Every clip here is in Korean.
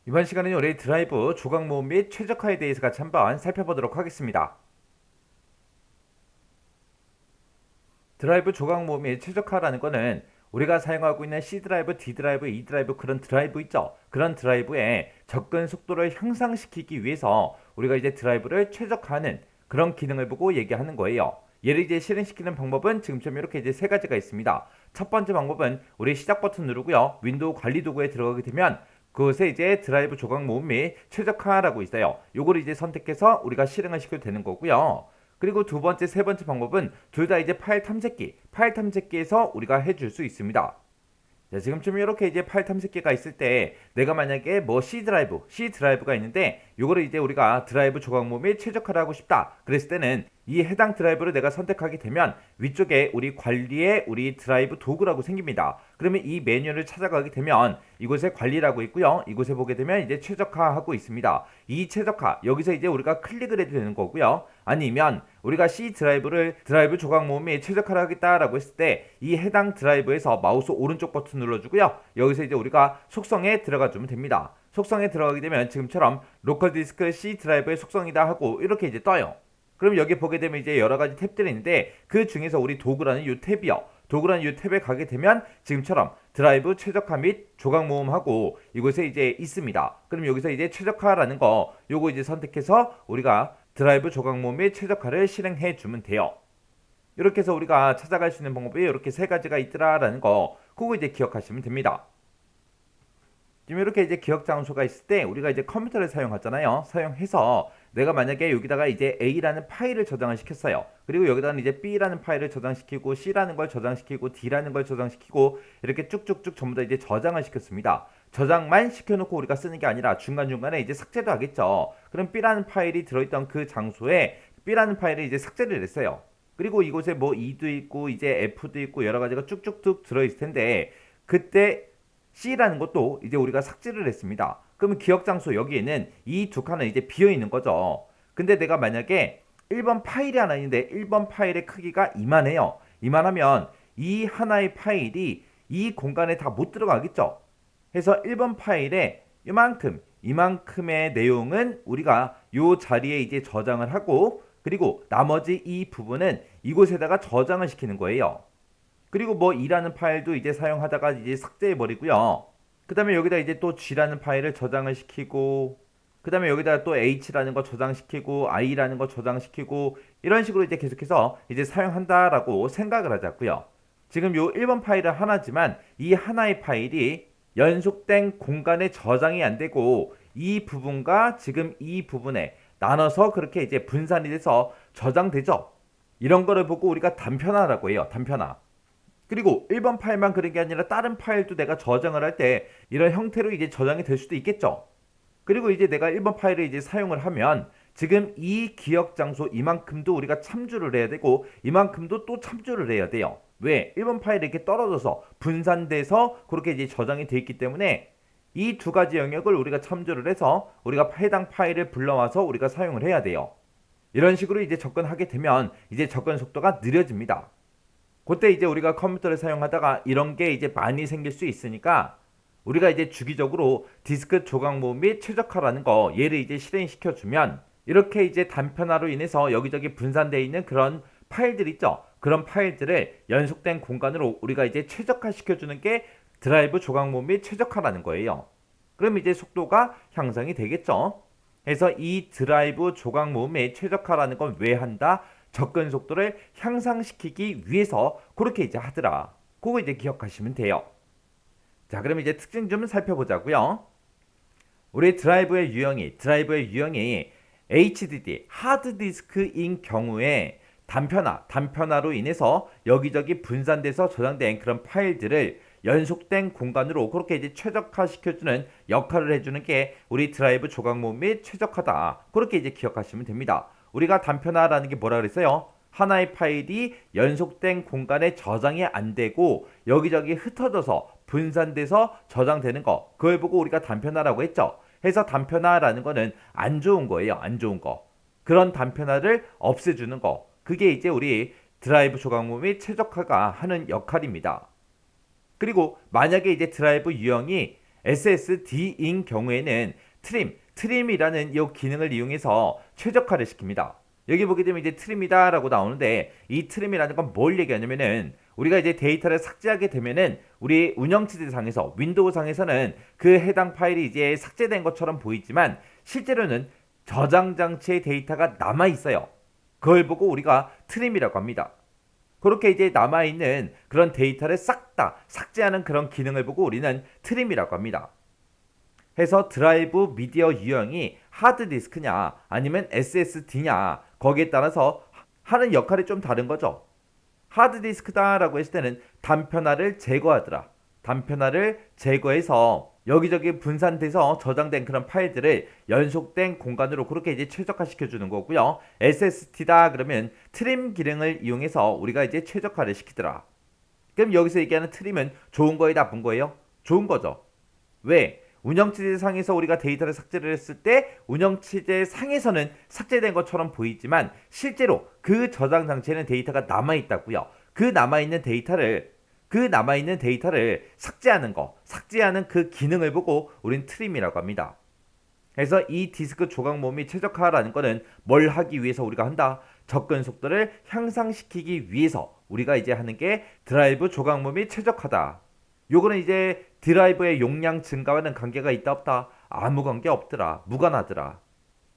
이번 시간에는 우리 드라이브 조각 모음 및 최적화에 대해서 같이 한번 살펴보도록 하겠습니다. 드라이브 조각 모음 및 최적화라는 거는 우리가 사용하고 있는 C 드라이브, D 드라이브, E 드라이브 그런 드라이브 있죠. 그런 드라이브의 접근 속도를 향상시키기 위해서 우리가 이제 드라이브를 최적화하는 그런 기능을 보고 얘기하는 거예요. 얘를 이제 실행시키는 방법은 지금처럼 이렇게 이제 세 가지가 있습니다. 첫 번째 방법은 우리 시작 버튼 누르고요. 윈도우 관리 도구에 들어가게 되면 그곳에 이제 드라이브 조각 모음 및 최적화라고 있어요. 요거를 이제 선택해서 우리가 실행을 시켜도 되는 거고요. 그리고 두 번째, 세 번째 방법은 둘 다 이제 파일 탐색기에서 우리가 해줄 수 있습니다. 자, 지금쯤 이렇게 이제 파일 탐색기가 있을 때 내가 만약에 뭐 C 드라이브가 있는데 요거를 이제 우리가 드라이브 조각 모음 및 최적화를 하고 싶다. 그랬을 때는 이 해당 드라이브를 내가 선택하게 되면 위쪽에 우리 관리의 우리 드라이브 도구라고 생깁니다. 그러면 이 메뉴를 찾아가게 되면 이곳에 관리라고 있고요. 이곳에 보게 되면 이제 최적화하고 있습니다. 이 최적화 여기서 이제 우리가 클릭을 해도 되는 거고요. 아니면 우리가 C 드라이브 조각 모음 및 최적화를 하겠다라고 했을 때 이 해당 드라이브에서 마우스 오른쪽 버튼 눌러주고요. 여기서 이제 우리가 속성에 들어가 주면 됩니다. 속성에 들어가게 되면 지금처럼 로컬 디스크 C 드라이브의 속성이다 하고 이렇게 이제 떠요. 그럼 여기 보게 되면 이제 여러 가지 탭들이 있는데 그 중에서 우리 도구라는 이 탭이요. 도구라는 이 탭에 가게 되면 지금처럼 드라이브 최적화 및 조각 모음하고 이곳에 이제 있습니다. 그럼 여기서 이제 최적화라는 거 요거 이제 선택해서 우리가 드라이브 조각 모음 및 최적화를 실행해 주면 돼요. 이렇게 해서 우리가 찾아갈 수 있는 방법이 이렇게 세 가지가 있더라라는 거 그거 이제 기억하시면 됩니다. 지금 이렇게 이제 기억 장소가 있을 때 우리가 이제 컴퓨터를 사용하잖아요. 사용해서 내가 만약에 여기다가 이제 A라는 파일을 저장을 시켰어요. 그리고 여기다가 이제 B라는 파일을 저장시키고 C라는 걸 저장시키고 D라는 걸 저장시키고 이렇게 쭉쭉쭉 전부 다 이제 저장을 시켰습니다. 저장만 시켜놓고 우리가 쓰는 게 아니라 중간중간에 이제 삭제도 하겠죠. 그럼 B라는 파일이 들어있던 그 장소에 B라는 파일을 이제 삭제를 했어요. 그리고 이곳에 뭐 E도 있고 이제 F도 있고 여러 가지가 쭉쭉쭉 들어있을 텐데 그때 C라는 것도 이제 우리가 삭제를 했습니다. 그러면 기억 장소 여기에는 이 두 칸은 이제 비어 있는 거죠. 근데 내가 만약에 1번 파일이 하나 있는데 1번 파일의 크기가 이만해요. 이만하면 이 하나의 파일이 이 공간에 다 못 들어가겠죠. 해서 1번 파일에 이만큼의 내용은 우리가 이 자리에 이제 저장을 하고 그리고 나머지 이 부분은 이곳에다가 저장을 시키는 거예요. 그리고 뭐 E라는 파일도 이제 사용하다가 이제 삭제해 버리고요. 그 다음에 여기다 이제 또 G라는 파일을 저장을 시키고 그 다음에 여기다 또 H라는 거 저장시키고 I라는 거 저장시키고 이런 식으로 이제 계속해서 이제 사용한다라고 생각을 하자고요. 지금 요 1번 파일은 하나지만 이 하나의 파일이 연속된 공간에 저장이 안 되고 이 부분과 지금 이 부분에 나눠서 그렇게 이제 분산이 돼서 저장되죠. 이런 거를 보고 우리가 단편화라고 해요. 단편화. 그리고 1번 파일만 그런 게 아니라 다른 파일도 내가 저장을 할 때 이런 형태로 이제 저장이 될 수도 있겠죠. 그리고 이제 내가 1번 파일을 이제 사용을 하면 지금 이 기억 장소 이만큼도 우리가 참조를 해야 되고 이만큼도 또 참조를 해야 돼요. 왜? 1번 파일이 이렇게 떨어져서 분산돼서 그렇게 이제 저장이 돼 있기 때문에 이 두 가지 영역을 우리가 참조를 해서 우리가 해당 파일을 불러와서 우리가 사용을 해야 돼요. 이런 식으로 이제 접근하게 되면 이제 접근 속도가 느려집니다. 그때 이제 우리가 컴퓨터를 사용하다가 이런 게 이제 많이 생길 수 있으니까 우리가 이제 주기적으로 디스크 조각 모음 및 최적화라는 거 얘를 이제 실행시켜 주면 이렇게 이제 단편화로 인해서 여기저기 분산되어 있는 그런 파일들 있죠. 그런 파일들을 연속된 공간으로 우리가 이제 최적화 시켜주는 게 드라이브 조각 모음 및 최적화라는 거예요. 그럼 이제 속도가 향상이 되겠죠. 그래서 이 드라이브 조각 모음 및 최적화라는 건 왜 한다? 접근 속도를 향상시키기 위해서 그렇게 이제 하더라. 그거 이제 기억하시면 돼요. 자, 그럼 이제 특징 좀 살펴보자고요. 우리 드라이브의 유형이 HDD, 하드디스크인 경우에 단편화로 인해서 여기저기 분산돼서 저장된 그런 파일들을 연속된 공간으로 그렇게 이제 최적화시켜주는 역할을 해주는 게 우리 드라이브 조각 모음 및 최적화다. 그렇게 이제 기억하시면 됩니다. 우리가 단편화라는 게 뭐라 그랬어요? 하나의 파일이 연속된 공간에 저장이 안 되고 여기저기 흩어져서 분산돼서 저장되는 거. 그걸 보고 우리가 단편화라고 했죠. 해서 단편화라는 거는 안 좋은 거예요. 안 좋은 거. 그런 단편화를 없애주는 거. 그게 이제 우리 드라이브 조각 모음 및 최적화가 하는 역할입니다. 그리고 만약에 이제 드라이브 유형이 SSD인 경우에는 트림이라는 이 기능을 이용해서 최적화를 시킵니다. 여기 보게 되면 이제 트림이다라고 나오는데 이 트림이라는 건 뭘 얘기하냐면은 우리가 이제 데이터를 삭제하게 되면은 우리 운영체제상에서 윈도우 상에서는 그 해당 파일이 이제 삭제된 것처럼 보이지만 실제로는 저장 장치의 데이터가 남아 있어요. 그걸 보고 우리가 트림이라고 합니다. 그렇게 이제 남아있는 그런 데이터를 싹 다 삭제하는 그런 기능을 보고 우리는 트림이라고 합니다. 해서 드라이브 미디어 유형이 하드디스크냐 아니면 SSD냐 거기에 따라서 하는 역할이 좀 다른 거죠. 하드디스크다라고 했을 때는 단편화를 제거하더라. 단편화를 제거해서 여기저기 분산돼서 저장된 그런 파일들을 연속된 공간으로 그렇게 이제 최적화시켜 주는 거고요. SSD다 그러면 트림 기능을 이용해서 우리가 이제 최적화를 시키더라. 그럼 여기서 얘기하는 트림은 좋은 거예요, 나쁜 거예요? 좋은 거죠. 왜? 운영체제 상에서 우리가 데이터를 삭제를 했을 때 운영체제 상에서는 삭제된 것처럼 보이지만 실제로 그 저장 장치에는 데이터가 남아있다고요. 그 남아있는 데이터를 삭제하는 그 기능을 보고 우린 트림이라고 합니다. 그래서 이 디스크 조각 모음이 최적화라는 거는 뭘 하기 위해서 우리가 한다? 접근 속도를 향상시키기 위해서 우리가 이제 하는 게 드라이브 조각 모음이 최적화다. 요거는 이제 드라이브의 용량 증가와는 관계가 있다 없다? 아무 관계 없더라. 무관하더라.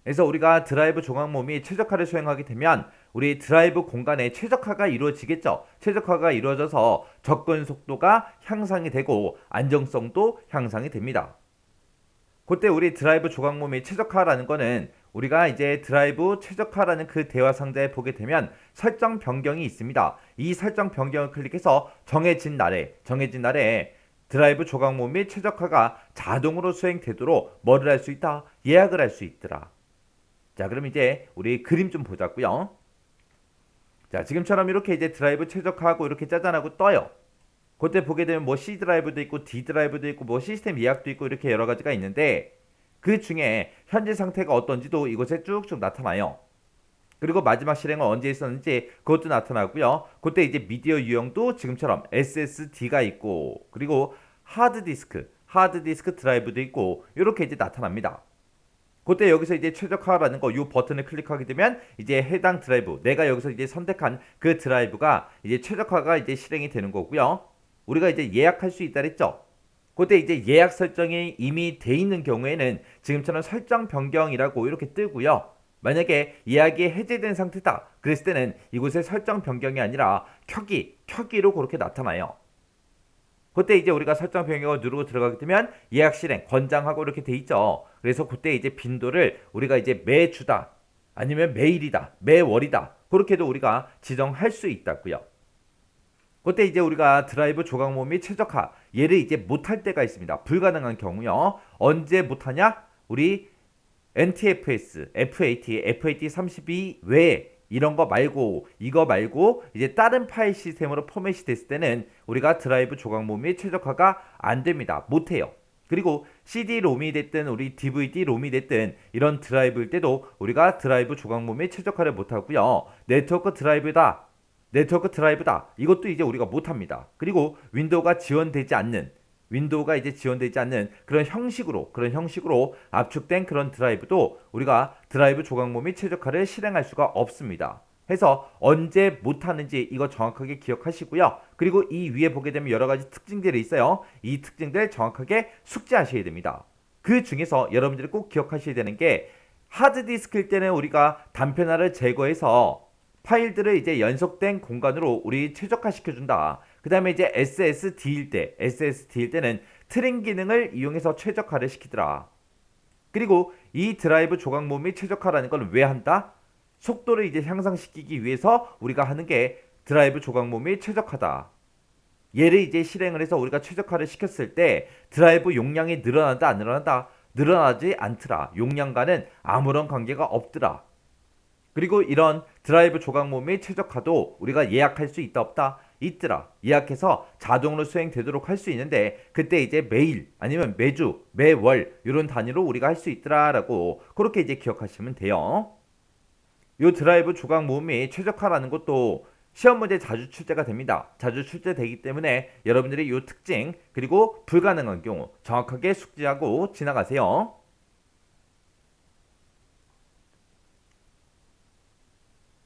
그래서 우리가 드라이브 조각 모음이 최적화를 수행하게 되면 우리 드라이브 공간에 최적화가 이루어지겠죠. 최적화가 이루어져서 접근 속도가 향상이 되고 안정성도 향상이 됩니다. 그때 우리 드라이브 조각 모음이 최적화라는 거는 우리가 이제 드라이브 최적화라는 그 대화 상자에 보게 되면 설정 변경이 있습니다. 이 설정 변경을 클릭해서 정해진 날에 드라이브 조각 모음 및 최적화가 자동으로 수행되도록 뭐를 할 수 있다? 예약을 할 수 있더라. 자, 그럼 이제 우리 그림 좀 보자고요. 자, 지금처럼 이렇게 이제 드라이브 최적화하고 이렇게 짜잔하고 떠요. 그때 보게 되면 뭐 C 드라이브도 있고 D 드라이브도 있고 뭐 시스템 예약도 있고 이렇게 여러 가지가 있는데 그 중에 현재 상태가 어떤지도 이곳에 쭉쭉 나타나요. 그리고 마지막 실행은 언제 있었는지 그것도 나타나고요. 그때 이제 미디어 유형도 지금처럼 SSD가 있고 그리고 하드디스크 드라이브도 있고 이렇게 이제 나타납니다. 그때 여기서 이제 최적화라는 거 이 버튼을 클릭하게 되면 이제 해당 드라이브 내가 여기서 이제 선택한 그 드라이브가 이제 최적화가 이제 실행이 되는 거고요. 우리가 이제 예약할 수 있다 그랬죠. 그때 이제 예약 설정이 이미 돼 있는 경우에는 지금처럼 설정 변경이라고 이렇게 뜨고요. 만약에 예약이 해제된 상태다 그랬을 때는 이곳에 설정 변경이 아니라 켜기로 그렇게 나타나요. 그때 이제 우리가 설정 변경을 누르고 들어가게 되면 예약 실행 권장하고 이렇게 돼 있죠. 그래서 그때 이제 빈도를 우리가 이제 매주다 아니면 매일이다 매월이다 그렇게도 우리가 지정할 수 있다고요. 그때 이제 우리가 드라이브 조각 모음 및 최적화 얘를 이제 못할 때가 있습니다. 불가능한 경우요. 언제 못하냐? 우리 NTFS, FAT32 외에 이런 거 말고 이거 말고 이제 다른 파일 시스템으로 포맷이 됐을 때는 우리가 드라이브 조각 모음 및 최적화가 안 됩니다. 못해요. 그리고 CD-롬이 됐든 우리 DVD-롬이 됐든 이런 드라이브일 때도 우리가 드라이브 조각 모음 및 최적화를 못하고요. 네트워크 드라이브다. 이것도 이제 우리가 못합니다. 그리고 윈도우가 지원되지 않는 그런 형식으로 압축된 그런 드라이브도 우리가 드라이브 조각 모음 및 최적화를 실행할 수가 없습니다. 해서 언제 못하는지 이거 정확하게 기억하시고요. 그리고 이 위에 보게 되면 여러 가지 특징들이 있어요. 이 특징들 정확하게 숙지하셔야 됩니다. 그 중에서 여러분들이 꼭 기억하셔야 되는 게 하드디스크일 때는 우리가 단편화를 제거해서 파일들을 이제 연속된 공간으로 우리 최적화시켜준다. 그 다음에 이제 SSD일 때는 트림 기능을 이용해서 최적화를 시키더라. 그리고 이 드라이브 조각 모음 및 최적화라는 걸 왜 한다? 속도를 이제 향상시키기 위해서 우리가 하는 게 드라이브 조각 모음 및 최적화다. 얘를 이제 실행을 해서 우리가 최적화를 시켰을 때 드라이브 용량이 늘어난다 안 늘어난다? 늘어나지 않더라. 용량과는 아무런 관계가 없더라. 그리고 이런 드라이브 조각 모음 및 최적화도 우리가 예약할 수 있다 없다? 있더라. 예약해서 자동으로 수행되도록 할 수 있는데 그때 이제 매일 아니면 매주 매월 이런 단위로 우리가 할 수 있더라라고 그렇게 이제 기억하시면 돼요. 요 드라이브 조각 모음 및 최적화라는 것도 시험 문제 자주 출제가 됩니다. 자주 출제되기 때문에 여러분들이 이 특징 그리고 불가능한 경우 정확하게 숙지하고 지나가세요.